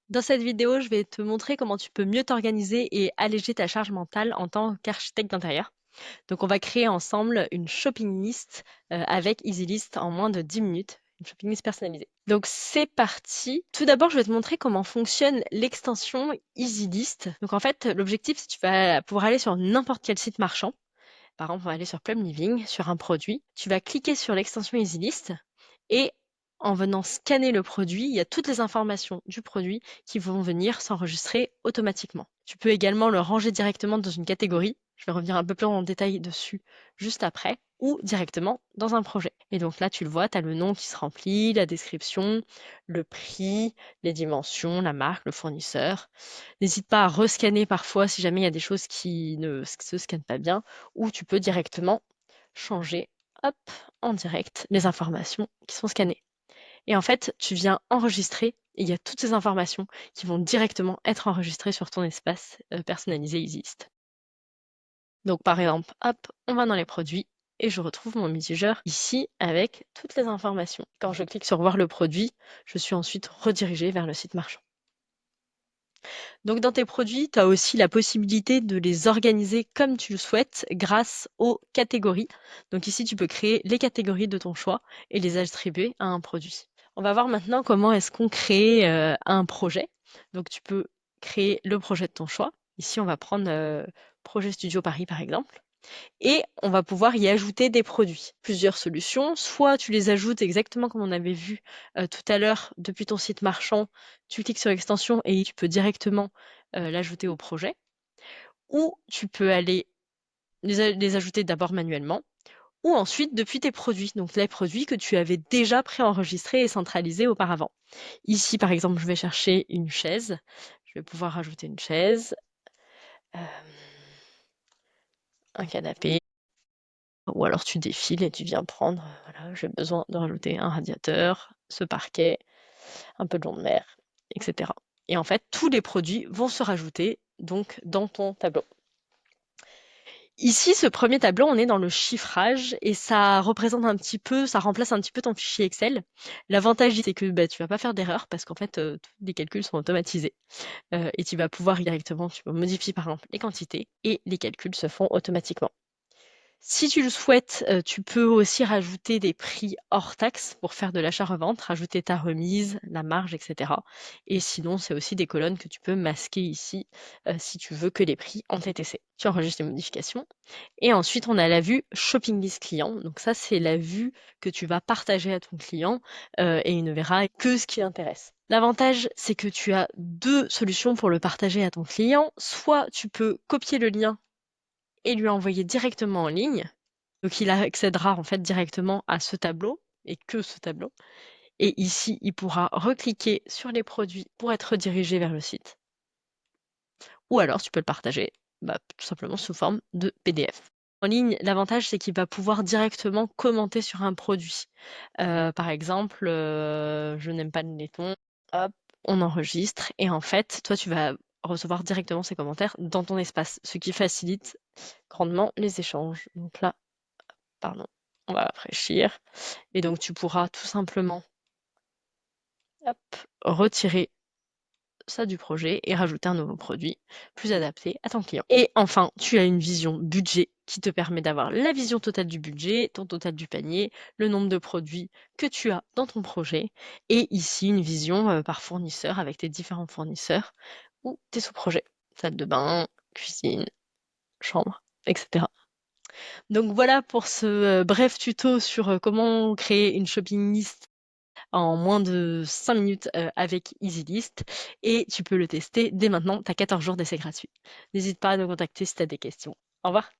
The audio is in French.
Dans cette vidéo, je vais te montrer comment tu peux mieux t'organiser et alléger ta charge mentale en tant qu'architecte d'intérieur. Donc, on va créer ensemble une shopping list avec EasyList en moins de 10 minutes, une shopping list personnalisée. Donc, c'est parti. Tout d'abord, je vais te montrer comment fonctionne l'extension EasyList. Donc, en fait, l'objectif, c'est que tu vas pouvoir aller sur n'importe quel site marchand. Par exemple, on va aller sur Plum Living, sur un produit. Tu vas cliquer sur l'extension EasyList et en venant scanner le produit, il y a toutes les informations du produit qui vont venir s'enregistrer automatiquement. Tu peux également le ranger directement dans une catégorie. Je vais revenir un peu plus en détail dessus juste après, ou directement dans un projet. Et donc là, tu le vois, tu as le nom qui se remplit, la description, le prix, les dimensions, la marque, le fournisseur. N'hésite pas à rescanner parfois si jamais il y a des choses qui ne se scannent pas bien, ou tu peux directement changer, hop, en direct, les informations qui sont scannées. Et en fait, tu viens enregistrer et il y a toutes ces informations qui vont directement être enregistrées sur ton espace personnalisé EasyList. Donc par exemple, hop, on va dans les produits et je retrouve mon mitigeur ici avec toutes les informations. Quand je clique sur voir le produit, je suis ensuite redirigée vers le site marchand. Donc dans tes produits, tu as aussi la possibilité de les organiser comme tu le souhaites grâce aux catégories. Donc ici, tu peux créer les catégories de ton choix et les attribuer à un produit. On va voir maintenant comment est-ce qu'on crée un projet. Donc tu peux créer le projet de ton choix. Ici, on va prendre Projet Studio Paris par exemple. Et on va pouvoir y ajouter des produits. Plusieurs solutions. Soit tu les ajoutes exactement comme on avait vu tout à l'heure depuis ton site marchand. Tu cliques sur l'extension et tu peux directement l'ajouter au projet. Ou tu peux aller les ajouter d'abord manuellement ou ensuite depuis tes produits, donc les produits que tu avais déjà préenregistrés et centralisés auparavant. Ici, par exemple, je vais chercher une chaise. Je vais pouvoir rajouter une chaise, euh, un canapé, ou alors tu défiles et tu viens prendre, voilà, j'ai besoin de rajouter un radiateur, ce parquet, un peu de long de mer, etc. Et en fait, tous les produits vont se rajouter donc dans ton tableau. Ici, ce premier tableau, on est dans le chiffrage et ça représente un petit peu, ça remplace un petit peu ton fichier Excel. L'avantage, c'est que bah, tu vas pas faire d'erreur parce qu'en fait, tous les calculs sont automatisés et tu vas pouvoir directement, tu peux modifier par exemple les quantités et les calculs se font automatiquement. Si tu le souhaites, tu peux aussi rajouter des prix hors taxe pour faire de l'achat-revente, rajouter ta remise, la marge, etc. Et sinon, c'est aussi des colonnes que tu peux masquer ici si tu veux que les prix en TTC. Tu enregistres les modifications. Et ensuite, on a la vue Shopping List Client. Donc ça, c'est la vue que tu vas partager à ton client et il ne verra que ce qui l'intéresse. L'avantage, c'est que tu as deux solutions pour le partager à ton client. Soit tu peux copier le lien et lui envoyer directement en ligne. Donc il accédera en fait directement à ce tableau et que ce tableau. Et ici, il pourra recliquer sur les produits pour être redirigé vers le site. Ou alors tu peux le partager tout simplement sous forme de PDF. En ligne, l'avantage c'est qu'il va pouvoir directement commenter sur un produit. Par exemple, je n'aime pas le laiton, hop, on enregistre et en fait, toi tu vas recevoir directement ces commentaires dans ton espace, ce qui facilite grandement les échanges. Donc là, pardon, on va rafraîchir. Et donc tu pourras tout simplement hop, retirer ça du projet et rajouter un nouveau produit plus adapté à ton client. Et enfin, tu as une vision budget qui te permet d'avoir la vision totale du budget, ton total du panier, le nombre de produits que tu as dans ton projet et ici une vision par fournisseur avec tes différents fournisseurs ou tes sous-projets, salle de bain, cuisine, chambre, etc. Donc voilà pour ce bref tuto sur comment créer une shopping list en moins de 5 minutes avec EasyList et tu peux le tester dès maintenant, tu as 14 jours d'essai gratuit. N'hésite pas à nous contacter si tu as des questions. Au revoir.